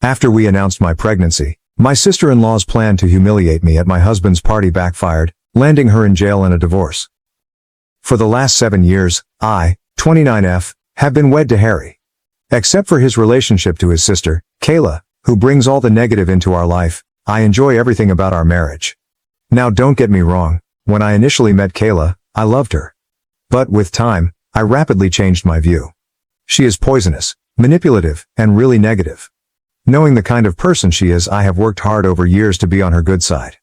After we announced my pregnancy, my sister-in-law's plan to humiliate me at my husband's party backfired, landing her in jail and a divorce. For the last 7 years, I, 29F, have been wed to Harry. Except for his relationship to his sister, Kayla, who brings all the negative into our life, I enjoy everything about our marriage. Now don't get me wrong, when I initially met Kayla, I loved her. But with time, I rapidly changed my view. She is poisonous, manipulative, and really negative. Knowing the kind of person she is, I have worked hard over years to be on her good side.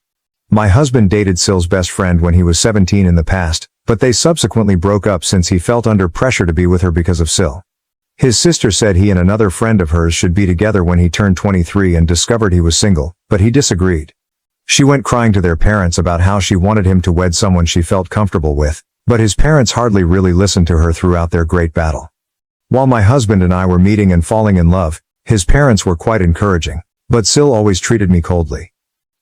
My husband dated Syl's best friend when he was 17 in the past, but they subsequently broke up since he felt under pressure to be with her because of Syl. His sister said he and another friend of hers should be together when he turned 23 and discovered he was single, but he disagreed. She went crying to their parents about how she wanted him to wed someone she felt comfortable with, but his parents hardly really listened to her throughout their great battle. While my husband and I were meeting and falling in love, his parents were quite encouraging, but Syl always treated me coldly.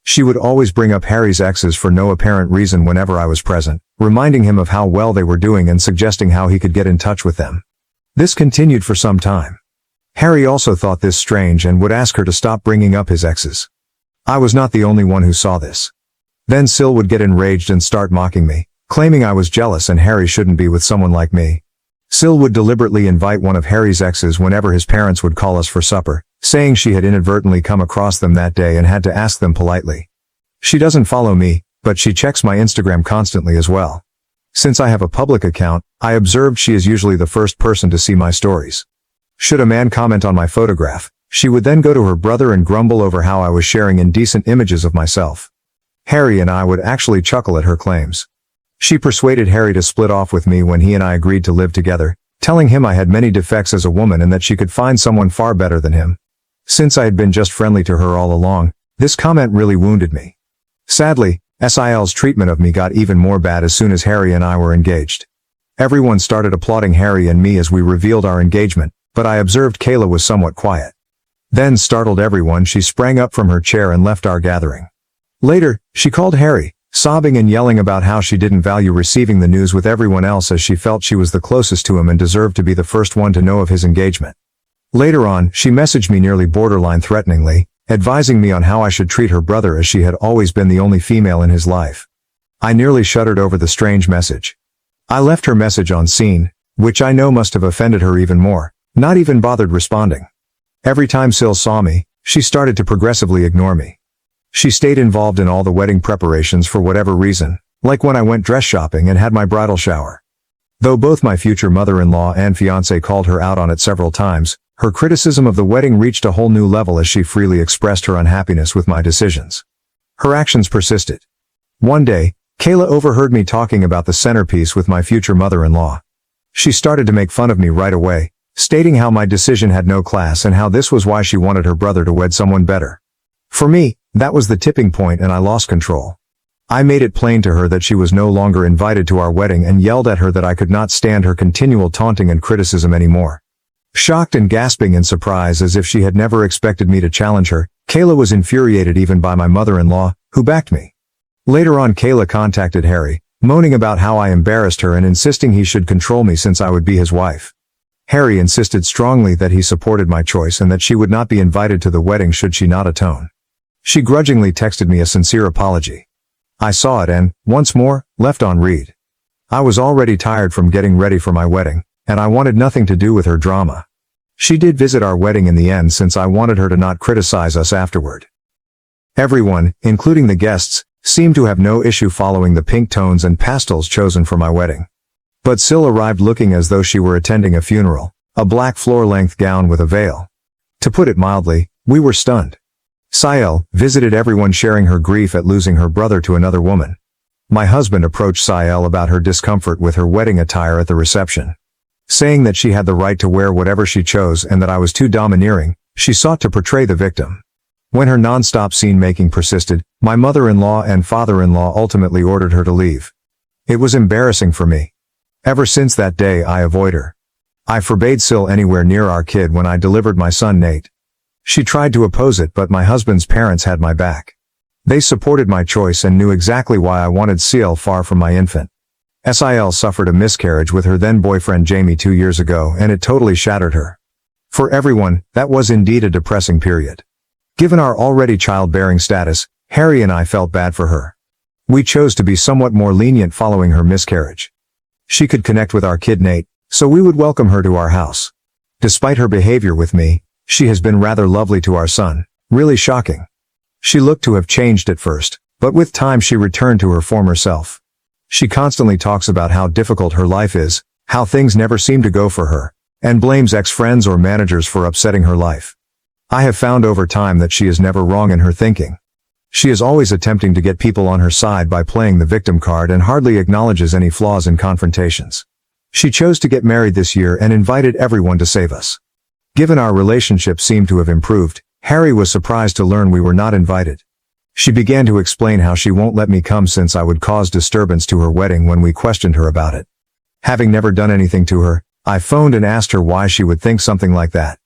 She would always bring up Harry's exes for no apparent reason whenever I was present, reminding him of how well they were doing and suggesting how he could get in touch with them. This continued for some time. Harry also thought this strange and would ask her to stop bringing up his exes. I was not the only one who saw this. Then Syl would get enraged and start mocking me, claiming I was jealous and Harry shouldn't be with someone like me. Syl would deliberately invite one of Harry's exes whenever his parents would call us for supper, saying she had inadvertently come across them that day and had to ask them politely. She doesn't follow me, but she checks my Instagram constantly as well. Since I have a public account, I observed she is usually the first person to see my stories. Should a man comment on my photograph, she would then go to her brother and grumble over how I was sharing indecent images of myself. Harry and I would actually chuckle at her claims. She persuaded Harry to split off with me when he and I agreed to live together, telling him I had many defects as a woman and that she could find someone far better than him. Since I had been just friendly to her all along, this comment really wounded me. Sadly, Sil's treatment of me got even more bad as soon as Harry and I were engaged. Everyone started applauding Harry and me as we revealed our engagement, but I observed Kayla was somewhat quiet. Then, startled everyone, she sprang up from her chair and left our gathering. Later, she called Harry, sobbing and yelling about how she didn't value receiving the news with everyone else as she felt she was the closest to him and deserved to be the first one to know of his engagement. Later on, she messaged me nearly borderline threateningly, advising me on how I should treat her brother as she had always been the only female in his life. I nearly shuddered over the strange message. I left her message on scene, which I know must have offended her even more, not even bothered responding. Every time Syl saw me, she started to progressively ignore me. She stayed involved in all the wedding preparations for whatever reason, like when I went dress shopping and had my bridal shower. Though both my future mother-in-law and fiancé called her out on it several times, her criticism of the wedding reached a whole new level as she freely expressed her unhappiness with my decisions. Her actions persisted. One day, Kayla overheard me talking about the centerpiece with my future mother-in-law. She started to make fun of me right away, stating how my decision had no class and how this was why she wanted her brother to wed someone better. For me, that was the tipping point and I lost control. I made it plain to her that she was no longer invited to our wedding and yelled at her that I could not stand her continual taunting and criticism anymore. Shocked and gasping in surprise as if she had never expected me to challenge her, Kayla was infuriated even by my mother-in-law, who backed me. Later on, Kayla contacted Harry, moaning about how I embarrassed her and insisting he should control me since I would be his wife. Harry insisted strongly that he supported my choice and that she would not be invited to the wedding should she not atone. She grudgingly texted me a sincere apology. I saw it and, once more, left on read. I was already tired from getting ready for my wedding, and I wanted nothing to do with her drama. She did visit our wedding in the end since I wanted her to not criticize us afterward. Everyone, including the guests, seemed to have no issue following the pink tones and pastels chosen for my wedding. But Syl arrived looking as though she were attending a funeral, a black floor-length gown with a veil. To put it mildly, we were stunned. Syl visited everyone sharing her grief at losing her brother to another woman. My husband approached Syl about her discomfort with her wedding attire at the reception. Saying that she had the right to wear whatever she chose and that I was too domineering, she sought to portray the victim. When her non-stop scene-making persisted, my mother-in-law and father-in-law ultimately ordered her to leave. It was embarrassing for me. Ever since that day I avoid her. I forbade Syl anywhere near our kid when I delivered my son Nate. She tried to oppose it but my husband's parents had my back. They supported my choice and knew exactly why I wanted Syl far from my infant. Syl suffered a miscarriage with her then-boyfriend Jamie 2 years ago and it totally shattered her. For everyone, that was indeed a depressing period. Given our already childbearing status, Harry and I felt bad for her. We chose to be somewhat more lenient following her miscarriage. She could connect with our kid Nate, so we would welcome her to our house. Despite her behavior with me, she has been rather lovely to our son, really shocking. She looked to have changed at first, but with time she returned to her former self. She constantly talks about how difficult her life is, how things never seem to go for her, and blames ex-friends or managers for upsetting her life. I have found over time that she is never wrong in her thinking. She is always attempting to get people on her side by playing the victim card and hardly acknowledges any flaws in confrontations. She chose to get married this year and invited everyone to save us. Given our relationship seemed to have improved, Harry was surprised to learn we were not invited. She began to explain how she won't let me come since I would cause disturbance to her wedding when we questioned her about it. Having never done anything to her, I phoned and asked her why she would think something like that.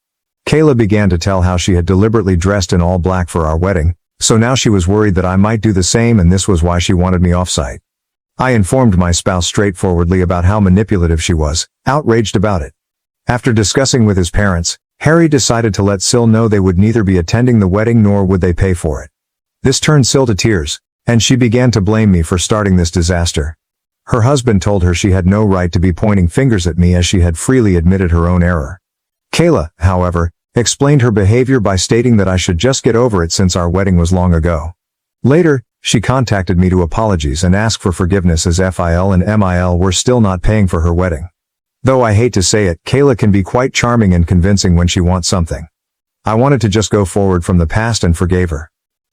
Kayla began to tell how she had deliberately dressed in all black for our wedding, so now she was worried that I might do the same and this was why she wanted me off-site. I informed my spouse straightforwardly about how manipulative she was, outraged about it. After discussing with his parents, Harry decided to let Sil know they would neither be attending the wedding nor would they pay for it. This turned Sil to tears, and she began to blame me for starting this disaster. Her husband told her she had no right to be pointing fingers at me as she had freely admitted her own error. Kayla, however, explained her behavior by stating that I should just get over it since our wedding was long ago. Later, she contacted me to apologize and ask for forgiveness as FIL and MIL were still not paying for her wedding. Though I hate to say it, Kayla can be quite charming and convincing when she wants something. I wanted to just go forward from the past and forgave her.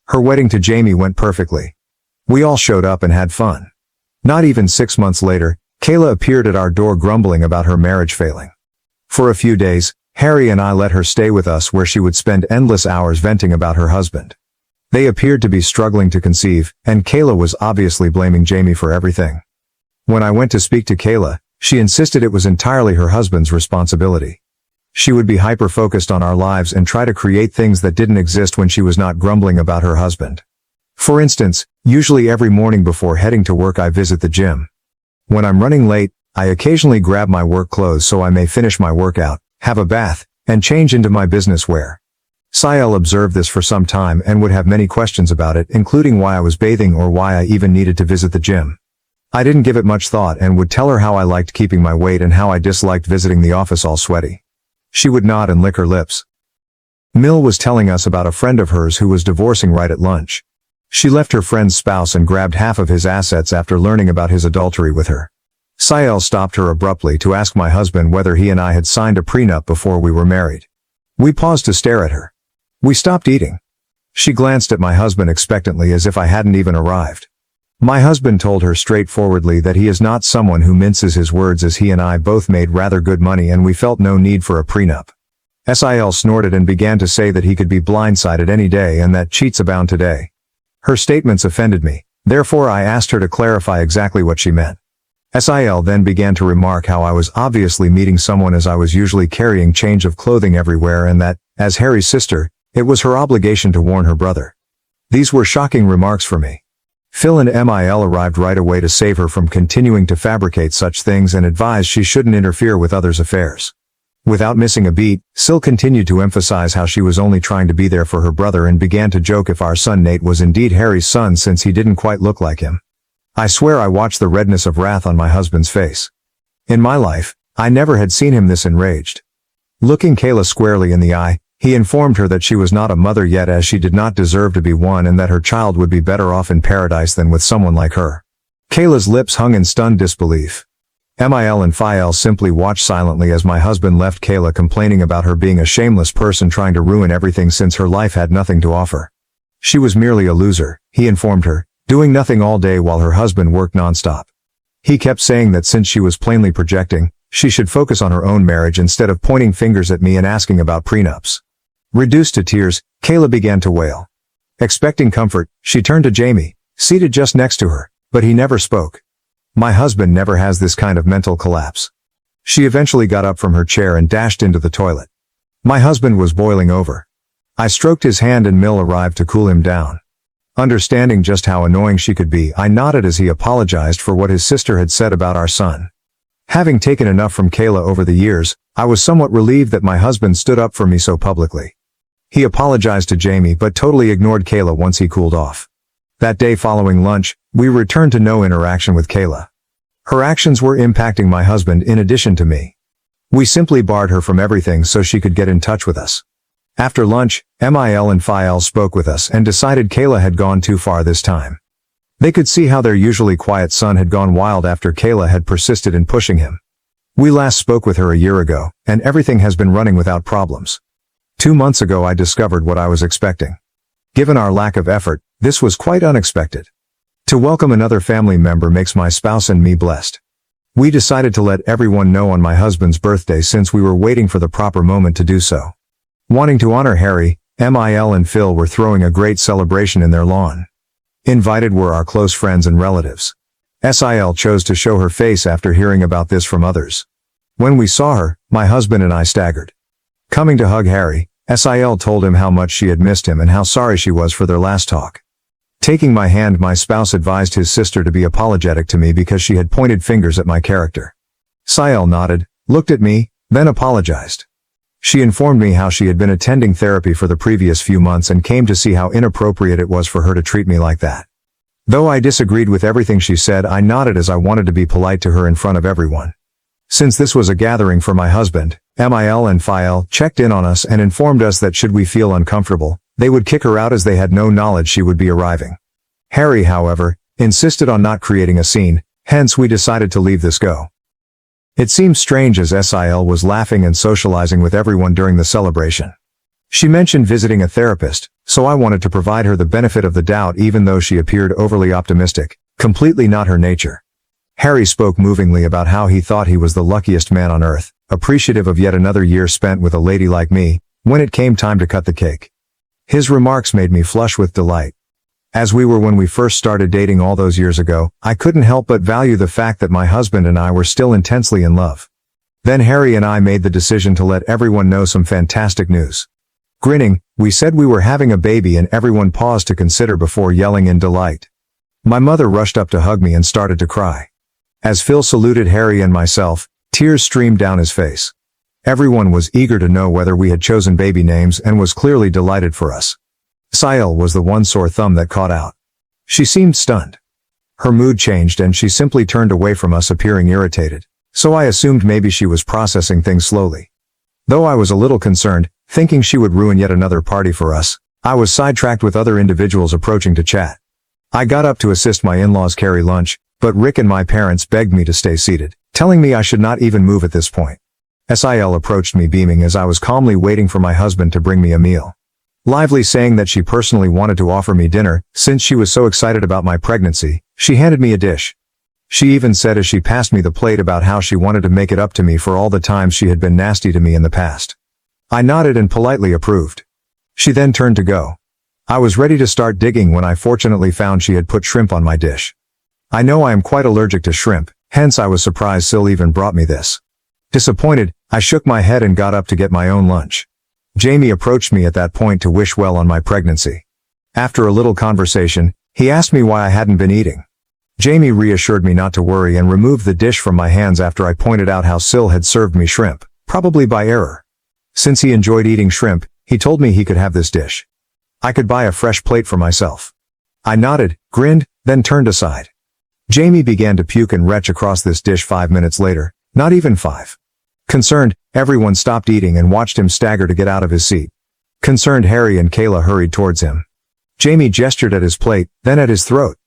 Her wedding to Jamie went perfectly. We all showed up and had fun. Not even 6 months later, Kayla appeared at our door grumbling about her marriage failing. For a few days, Harry and I let her stay with us where she would spend endless hours venting about her husband. They appeared to be struggling to conceive, and Kayla was obviously blaming Jamie for everything. When I went to speak to Kayla, she insisted it was entirely her husband's responsibility. She would be hyper-focused on our lives and try to create things that didn't exist when she was not grumbling about her husband. For instance, usually every morning before heading to work I visit the gym. When I'm running late, I occasionally grab my work clothes so I may finish my workout, have a bath, and change into my business wear. Sael observed this for some time and would have many questions about it, including why I was bathing or why I even needed to visit the gym. I didn't give it much thought and would tell her how I liked keeping my weight and how I disliked visiting the office all sweaty. She would nod and lick her lips. Mill was telling us about a friend of hers who was divorcing right at lunch. She left her friend's spouse and grabbed half of his assets after learning about his adultery with her. Sael stopped her abruptly to ask my husband whether he and I had signed a prenup before we were married. We paused to stare at her. We stopped eating. She glanced at my husband expectantly as if I hadn't even arrived. My husband told her straightforwardly that he is not someone who minces his words as he and I both made rather good money and we felt no need for a prenup. Sil snorted and began to say that he could be blindsided any day and that cheats abound today. Her statements offended me, therefore I asked her to clarify exactly what she meant. Sil then began to remark how I was obviously meeting someone as I was usually carrying change of clothing everywhere and that, as Harry's sister, it was her obligation to warn her brother. These were shocking remarks for me. Phil and MIL arrived right away to save her from continuing to fabricate such things and advised she shouldn't interfere with others' affairs. Without missing a beat, Sil continued to emphasize how she was only trying to be there for her brother and began to joke if our son Nate was indeed Harry's son since he didn't quite look like him. I swear I watched the redness of wrath on my husband's face. In my life, I never had seen him this enraged. Looking Kayla squarely in the eye, he informed her that she was not a mother yet as she did not deserve to be one and that her child would be better off in paradise than with someone like her. Kayla's lips hung in stunned disbelief. MIL and Phil simply watched silently as my husband left Kayla complaining about her being a shameless person trying to ruin everything since her life had nothing to offer. She was merely a loser, he informed her, doing nothing all day while her husband worked nonstop. He kept saying that since she was plainly projecting, she should focus on her own marriage instead of pointing fingers at me and asking about prenups. Reduced to tears, Kayla began to wail. Expecting comfort, she turned to Jamie, seated just next to her, but he never spoke. My husband never has this kind of mental collapse. She eventually got up from her chair and dashed into the toilet. My husband was boiling over. I stroked his hand and Mill arrived to cool him down. Understanding just how annoying she could be, I nodded as he apologized for what his sister had said about our son. Having taken enough from Kayla over the years, I was somewhat relieved that my husband stood up for me so publicly. He apologized to Jamie but totally ignored Kayla once he cooled off. That day following lunch, we returned to no interaction with Kayla. Her actions were impacting my husband in addition to me. We simply barred her from everything so she could get in touch with us. After lunch, Mil and Phil spoke with us and decided Kayla had gone too far this time. They could see how their usually quiet son had gone wild after Kayla had persisted in pushing him. We last spoke with her a year ago, and everything has been running without problems. 2 months ago I discovered what I was expecting. Given our lack of effort, this was quite unexpected. To welcome another family member makes my spouse and me blessed. We decided to let everyone know on my husband's birthday since we were waiting for the proper moment to do so. Wanting to honor Harry, Mil and Phil were throwing a great celebration in their lawn. Invited were our close friends and relatives. Sil chose to show her face after hearing about this from others. When we saw her, my husband and I staggered. Coming to hug Harry, Sil told him how much she had missed him and how sorry she was for their last talk. Taking my hand, my spouse advised his sister to be apologetic to me because she had pointed fingers at my character. Sil nodded, looked at me, then apologized. She informed me how she had been attending therapy for the previous few months and came to see how inappropriate it was for her to treat me like that. Though I disagreed with everything she said, I nodded as I wanted to be polite to her in front of everyone. Since this was a gathering for my husband, Mil and Phil checked in on us and informed us that should we feel uncomfortable, they would kick her out as they had no knowledge she would be arriving. Harry, however, insisted on not creating a scene, hence we decided to leave this go. It seemed strange as Sil was laughing and socializing with everyone during the celebration. She mentioned visiting a therapist, so I wanted to provide her the benefit of the doubt even though she appeared overly optimistic, completely not her nature. Harry spoke movingly about how he thought he was the luckiest man on earth, appreciative of yet another year spent with a lady like me, when it came time to cut the cake. His remarks made me flush with delight. As we were when we first started dating all those years ago, I couldn't help but value the fact that my husband and I were still intensely in love. Then Harry and I made the decision to let everyone know some fantastic news. Grinning, we said we were having a baby and everyone paused to consider before yelling in delight. My mother rushed up to hug me and started to cry. As Phil saluted Harry and myself, tears streamed down his face. Everyone was eager to know whether we had chosen baby names and was clearly delighted for us. Sil was the one sore thumb that caught out. She seemed stunned. Her mood changed and she simply turned away from us, appearing irritated, so I assumed maybe she was processing things slowly. Though I was a little concerned, thinking she would ruin yet another party for us, I was sidetracked with other individuals approaching to chat. I got up to assist my in-laws carry lunch, but Rick and my parents begged me to stay seated, telling me I should not even move at this point. Sil approached me beaming as I was calmly waiting for my husband to bring me a meal. Lively saying that she personally wanted to offer me dinner, since she was so excited about my pregnancy, she handed me a dish. She even said as she passed me the plate about how she wanted to make it up to me for all the times she had been nasty to me in the past. I nodded and politely approved. She then turned to go. I was ready to start digging when I fortunately found she had put shrimp on my dish. I know I am quite allergic to shrimp, hence I was surprised Sil even brought me this. Disappointed, I shook my head and got up to get my own lunch. Jamie approached me at that point to wish well on my pregnancy. After a little conversation, he asked me why I hadn't been eating. Jamie reassured me not to worry and removed the dish from my hands after I pointed out how Sil had served me shrimp, probably by error. Since he enjoyed eating shrimp, he told me he could have this dish. I could buy a fresh plate for myself. I nodded, grinned, then turned aside. Jamie began to puke and retch across this dish 5 minutes later, not even 5. Concerned, everyone stopped eating and watched him stagger to get out of his seat. Concerned Harry and Kayla hurried towards him. Jamie gestured at his plate, then at his throat.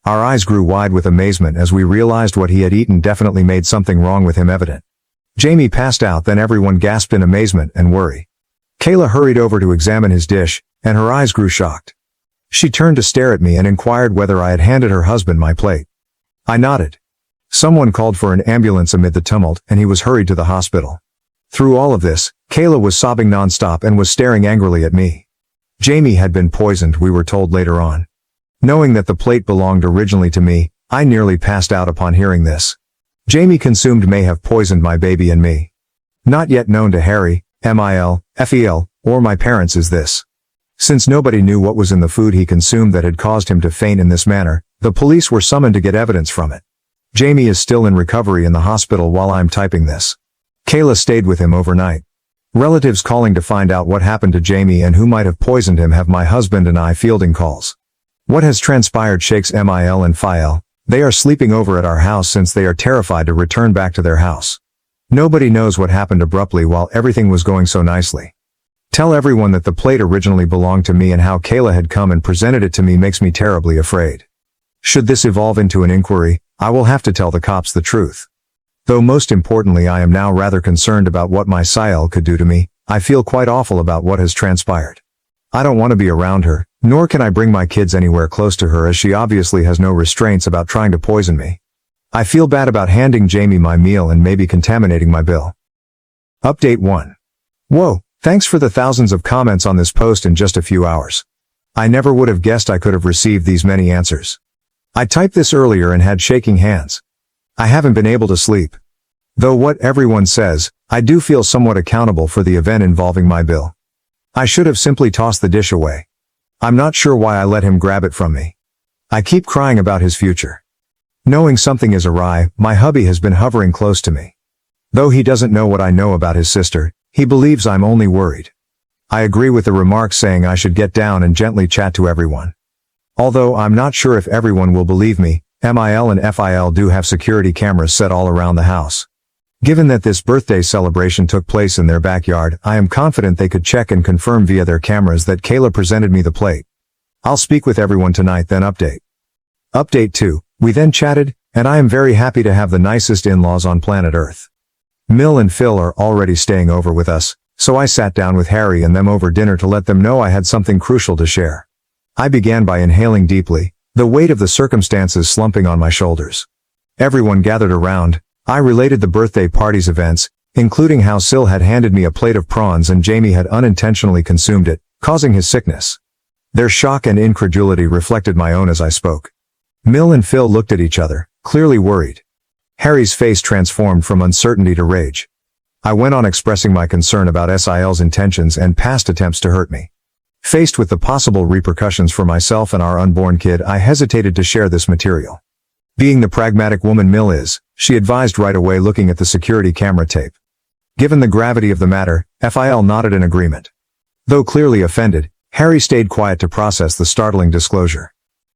Our eyes grew wide with amazement as we realized what he had eaten definitely made something wrong with him evident. Jamie passed out, then everyone gasped in amazement and worry. Kayla hurried over to examine his dish, and her eyes grew shocked. She turned to stare at me and inquired whether I had handed her husband my plate. I nodded. Someone called for an ambulance amid the tumult, and he was hurried to the hospital. Through all of this, Kayla was sobbing nonstop and was staring angrily at me. Jamie had been poisoned, we were told later on. Knowing that the plate belonged originally to me, I nearly passed out upon hearing this. Jamie consumed may have poisoned my baby and me. Not yet known to Harry, Mil, Fel, or my parents is this. Since nobody knew what was in the food he consumed that had caused him to faint in this manner, the police were summoned to get evidence from it. Jamie is still in recovery in the hospital while I'm typing this. Kayla stayed with him overnight. Relatives calling to find out what happened to Jamie and who might have poisoned him have my husband and I fielding calls. What has transpired shakes Mil and Phiel. They are sleeping over at our house since they are terrified to return back to their house. Nobody knows what happened abruptly while everything was going so nicely. Tell everyone that the plate originally belonged to me and how Kayla had come and presented it to me makes me terribly afraid. Should this evolve into an inquiry, I will have to tell the cops the truth. Though most importantly I am now rather concerned about what my Phiel could do to me, I feel quite awful about what has transpired. I don't want to be around her, nor can I bring my kids anywhere close to her as she obviously has no restraints about trying to poison me. I feel bad about handing Jamie my meal and maybe contaminating my bill. Update 1. Whoa, thanks for the thousands of comments on this post in just a few hours. I never would have guessed I could have received these many answers. I typed this earlier and had shaking hands. I haven't been able to sleep. Though what everyone says, I do feel somewhat accountable for the event involving my bill. I should have simply tossed the dish away. I'm not sure why I let him grab it from me. I keep crying about his future. Knowing something is awry, my hubby has been hovering close to me. Though he doesn't know what I know about his sister, he believes I'm only worried. I agree with the remarks saying I should get down and gently chat to everyone. Although I'm not sure if everyone will believe me, Mil and Phiel do have security cameras set all around the house. Given that this birthday celebration took place in their backyard, I am confident they could check and confirm via their cameras that Kayla presented me the plate. I'll speak with everyone tonight then update. Update 2. We then chatted, and I am very happy to have the nicest in-laws on planet Earth. Mil and Phil are already staying over with us, so I sat down with Harry and them over dinner to let them know I had something crucial to share. I began by inhaling deeply, the weight of the circumstances slumping on my shoulders. Everyone gathered around. I related the birthday party's events, including how Sil had handed me a plate of prawns and Jamie had unintentionally consumed it, causing his sickness. Their shock and incredulity reflected my own as I spoke. Mil and Phil looked at each other, clearly worried. Harry's face transformed from uncertainty to rage. I went on expressing my concern about Sil's intentions and past attempts to hurt me. Faced with the possible repercussions for myself and our unborn kid, I hesitated to share this material. Being the pragmatic woman Mil is, she advised right away looking at the security camera tape. Given the gravity of the matter, Phiel nodded in agreement. Though clearly offended, Harry stayed quiet to process the startling disclosure.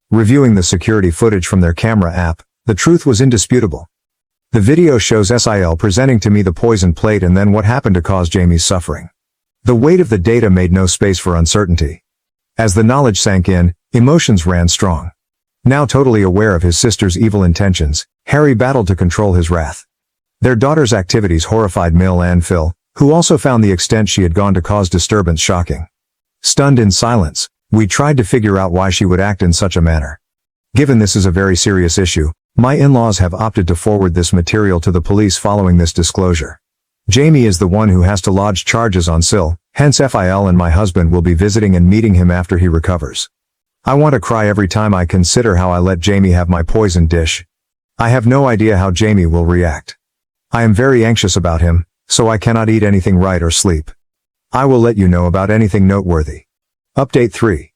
Reviewing the security footage from their camera app, the truth was indisputable. The video shows Sil presenting to me the poisoned plate and then what happened to cause Jamie's suffering. The weight of the data made no space for uncertainty. As the knowledge sank in, emotions ran strong. Now totally aware of his sister's evil intentions, Harry battled to control his wrath. Their daughter's activities horrified Mil and Phil, who also found the extent she had gone to cause disturbance shocking. Stunned in silence, we tried to figure out why she would act in such a manner. Given this is a very serious issue, my in-laws have opted to forward this material to the police following this disclosure. Jamie is the one who has to lodge charges on Sil, hence Phiel and my husband will be visiting and meeting him after he recovers. I want to cry every time I consider how I let Jamie have my poisoned dish. I have no idea how Jamie will react. I am very anxious about him, so I cannot eat anything right or sleep. I will let you know about anything noteworthy. Update 3.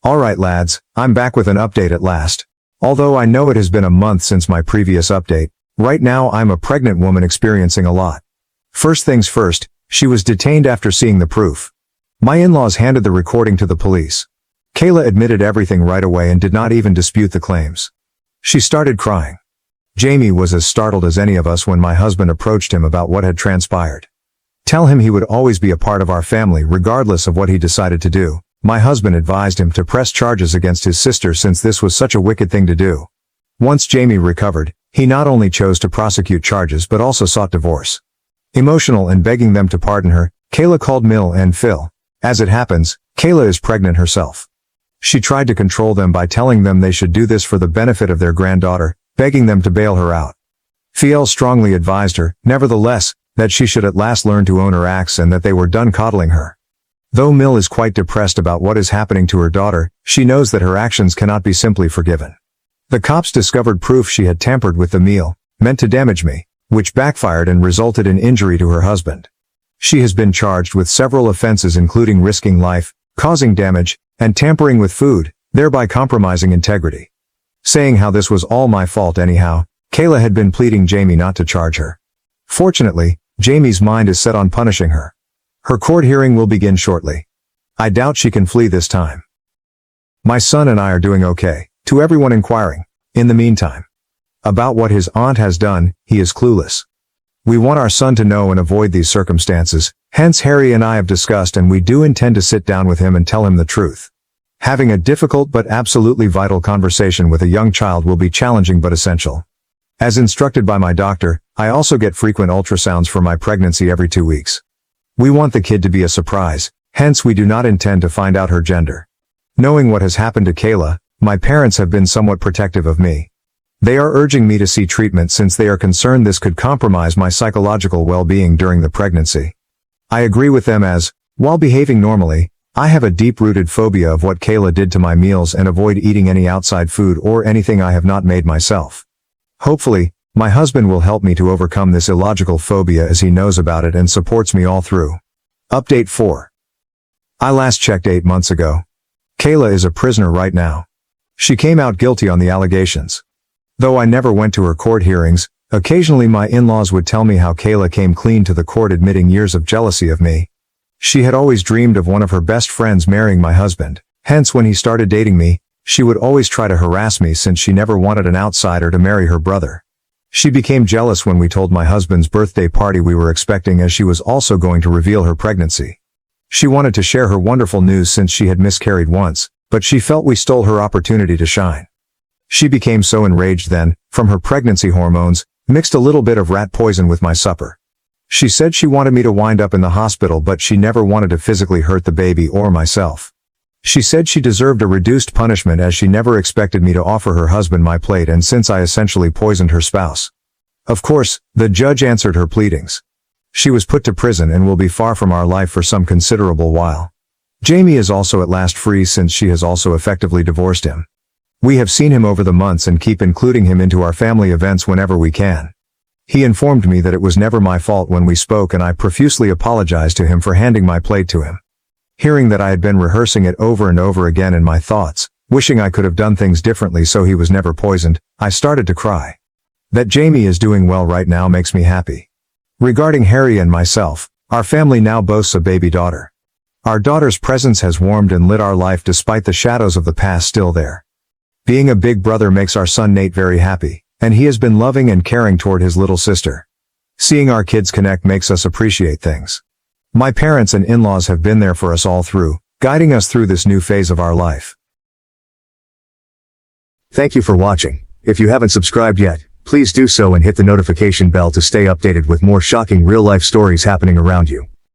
Alright lads, I'm back with an update at last. Although I know it has been a month since my previous update, right now I'm a pregnant woman experiencing a lot. First things first, she was detained after seeing the proof. My in-laws handed the recording to the police. Kayla admitted everything right away and did not even dispute the claims. She started crying. Jamie was as startled as any of us when my husband approached him about what had transpired. Tell him he would always be a part of our family regardless of what he decided to do. My husband advised him to press charges against his sister since this was such a wicked thing to do. Once Jamie recovered, he not only chose to prosecute charges but also sought divorce. Emotional and begging them to pardon her, Kayla called Mil and Phil. As it happens, Kayla is pregnant herself. She tried to control them by telling them they should do this for the benefit of their granddaughter, begging them to bail her out. Phiel strongly advised her, nevertheless, that she should at last learn to own her acts and that they were done coddling her. Though Mil is quite depressed about what is happening to her daughter, she knows that her actions cannot be simply forgiven. The cops discovered proof she had tampered with the meal, meant to damage me, which backfired and resulted in injury to her husband. She has been charged with several offenses including risking life, causing damage, and tampering with food, thereby compromising integrity. Saying how this was all my fault anyhow, Kayla had been pleading Jamie not to charge her. Fortunately, Jamie's mind is set on punishing her. Her court hearing will begin shortly. I doubt she can flee this time. My son and I are doing okay, to everyone inquiring. In the meantime, about what his aunt has done, he is clueless. We want our son to know and avoid these circumstances, hence Harry and I have discussed and we do intend to sit down with him and tell him the truth. Having a difficult but absolutely vital conversation with a young child will be challenging but essential. As instructed by my doctor, I also get frequent ultrasounds for my pregnancy every 2 weeks. We want the kid to be a surprise, hence we do not intend to find out her gender. Knowing what has happened to Kayla, my parents have been somewhat protective of me. They are urging me to see treatment since they are concerned this could compromise my psychological well-being during the pregnancy. I agree with them as, while behaving normally, I have a deep-rooted phobia of what Kayla did to my meals and avoid eating any outside food or anything I have not made myself. Hopefully, my husband will help me to overcome this illogical phobia as he knows about it and supports me all through. Update 4. I last checked 8 months ago. Kayla is a prisoner right now. She came out guilty on the allegations. Though I never went to her court hearings, occasionally my in-laws would tell me how Kayla came clean to the court admitting years of jealousy of me. She had always dreamed of one of her best friends marrying my husband, hence when he started dating me, she would always try to harass me since she never wanted an outsider to marry her brother. She became jealous when we told my husband's birthday party we were expecting as she was also going to reveal her pregnancy. She wanted to share her wonderful news since she had miscarried once, but she felt we stole her opportunity to shine. She became so enraged then, from her pregnancy hormones, mixed a little bit of rat poison with my supper. She said she wanted me to wind up in the hospital but she never wanted to physically hurt the baby or myself. She said she deserved a reduced punishment as she never expected me to offer her husband my plate and since I essentially poisoned her spouse. Of course, the judge answered her pleadings. She was put to prison and will be far from our life for some considerable while. Jamie is also at last free since she has also effectively divorced him. We have seen him over the months and keep including him into our family events whenever we can. He informed me that it was never my fault when we spoke and I profusely apologized to him for handing my plate to him. Hearing that I had been rehearsing it over and over again in my thoughts, wishing I could have done things differently so he was never poisoned, I started to cry. That Jamie is doing well right now makes me happy. Regarding Harry and myself, our family now boasts a baby daughter. Our daughter's presence has warmed and lit our life despite the shadows of the past still there. Being a big brother makes our son Nate very happy, and he has been loving and caring toward his little sister. Seeing our kids connect makes us appreciate things. My parents and in-laws have been there for us all through, guiding us through this new phase of our life. Thank you for watching. If you haven't subscribed yet, please do so and hit the notification bell to stay updated with more shocking real-life stories happening around you.